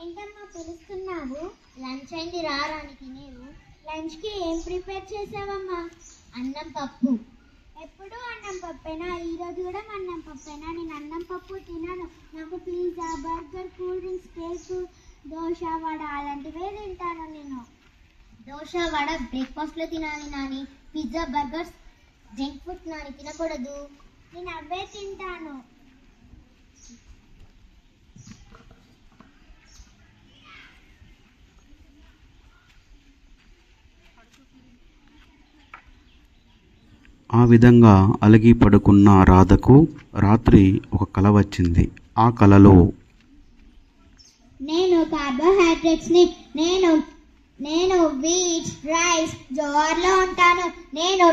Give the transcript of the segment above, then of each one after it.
ఏంటమ్మా పిలుస్తున్నావు? లంచ్ అయింది, రారానికి. నేను లంచ్కి ఏం ప్రిపేర్ చేసావమ్మా? అన్నం పప్పు. ఎప్పుడు అన్నం పప్పేనా? ఈరోజు కూడా అన్నం పప్పేనా? నేను అన్నం పప్పు తినను. నాకు pizza, burger, cool drinks, cake, dosa, vada అలాంటివే తింటాను నేను. దోశ వడ బ్రేక్ఫాస్ట్లో తినాలి Nani. Pizza burgers junk food Nani, తినకూడదు. నేను అవే తింటాను. ఆ విధంగా అలిగి పడుకున్న రాధకు రాత్రి ఒక కల వచ్చింది. ఆ కలలో నేను కార్బోహైడ్రేట్స్ని నేను వీట్, రైస్, జోర్లో ఉంటాను.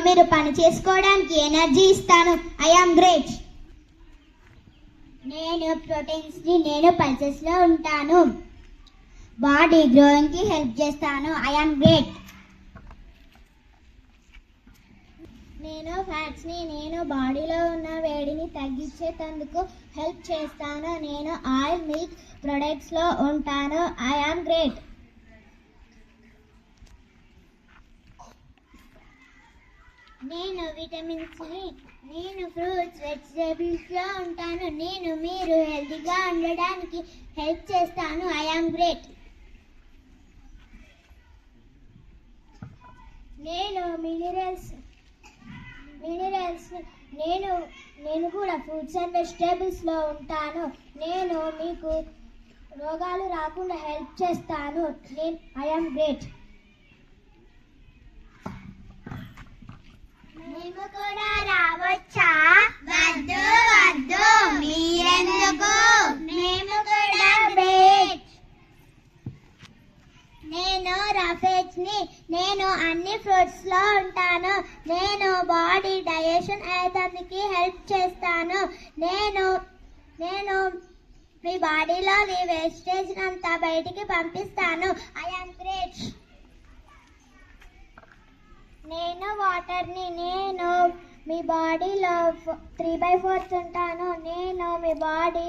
మీరు పని చేసుకోవడానికి ఎనర్జీ ఇస్తాను. I am great. నేను ప్రోటీన్స్ని పల్సెస్లో ఉంటాను. బాడీ గ్రోయింగ్కి హెల్ప్ చేస్తాను. I am great. నేను ఫ్యాట్స్ని బాడీలో ఉన్న వేడిని తగ్గించేందుకు హెల్ప్ చేస్తాను. నేను ఆయిల్, మిల్క్ ప్రొడక్ట్స్లో ఉంటాను. I am great. నేను విటమిన్స్ని ఫ్రూట్స్, వెజిటేబుల్స్లో ఉంటాను. మీరు హెల్తీగా ఉండడానికి హెల్ప్ చేస్తాను. I am great. నేను మినరల్స్ నేను కూడా ఫ్రూట్స్ అండ్ వెజిటేబుల్స్లో ఉంటాను. మీకు రోగాలు రాకుండా హెల్ప్ చేస్తాను. I am great. మేము కూడా రావచ్చా? వద్దు వద్దు, మీరెందుకు? మేము కూడా గ్రేట్. నేను రఫేజ్ని అన్ని ఫ్రూట్స్లో ఉంటాను. బాడీ డైజెషన్ అయ్యేందుకు హెల్ప్ చేస్తాను. నేను మీ బాడీలోని వేస్టేజ్ అంతా బయటికి పంపిస్తాను. I am great. నేను వాటర్ని మీ బాడీలో 3/4 ఉంటాను. మీ బాడీ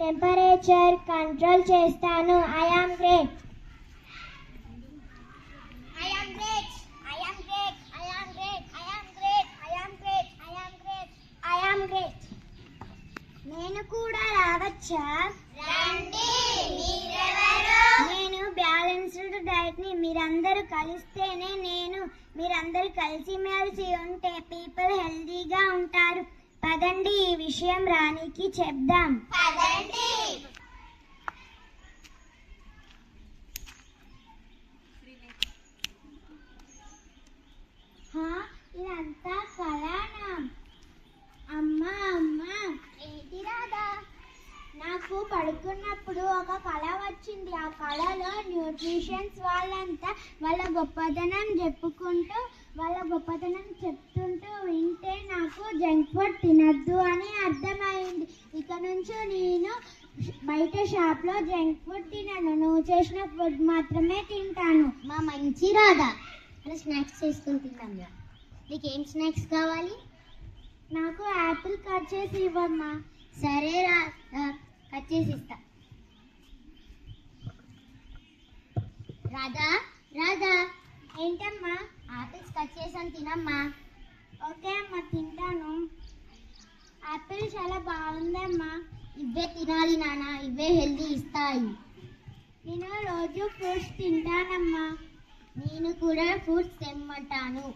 టెంపరేచర్ కంట్రోల్ చేస్తాను. I am great. నేను కూడా రావచ్చా? రండి. నేను బ్యాలెన్స్డ్ డైట్ని మీరందరూ కలిస్తేనే మీరందరూ కలిసిమెలిసి ఉంటే పీపుల్ హెల్తీగా ఉంటారు. పదండి, ఈ విషయం రాణికి చెప్దాం. పదండి. ఇదంతా కళనా? అమ్మా ఏంటి రాదా? నాకు పడుకున్నప్పుడు ఒక కళ వచ్చింది. ఆ కళలో న్యూట్రిషన్స్ వాళ్ళంతా వాళ్ళ గొప్పతనం చెప్తుంటూ వింటే నాకు జంక్ ఫుడ్ తినద్దు అని అర్థమైంది. ఇక నుంచి నేను బయట షాప్లో జంక్ ఫుడ్ తినను. నువ్వు చేసిన ఫుడ్ మాత్రమే తింటాను. మా మంచి రాదా, మనం స్నాక్స్ చేసుకుని తింటాం. నీకేం స్నాక్స్ కావాలి? నాకు యాపిల్ కట్ చేసి ఇవ్వమ్మా. సరే రా, కట్ చేసి ఇస్తా. రాధా ఏంటమ్మా? యాపిల్స్ కట్ చేసాను, తినమ్మా. ఓకే అమ్మా, తింటాను. యాపిల్ చాలా బాగుందమ్మా. ఇవే తినాలి నాన్న, ఇవే హెల్తీ ఇస్తాయి. నేను రోజు ఫ్రూట్స్ తింటానమ్మా. నేను కూడా ఫ్రూట్స్ తెమ్మంటాను.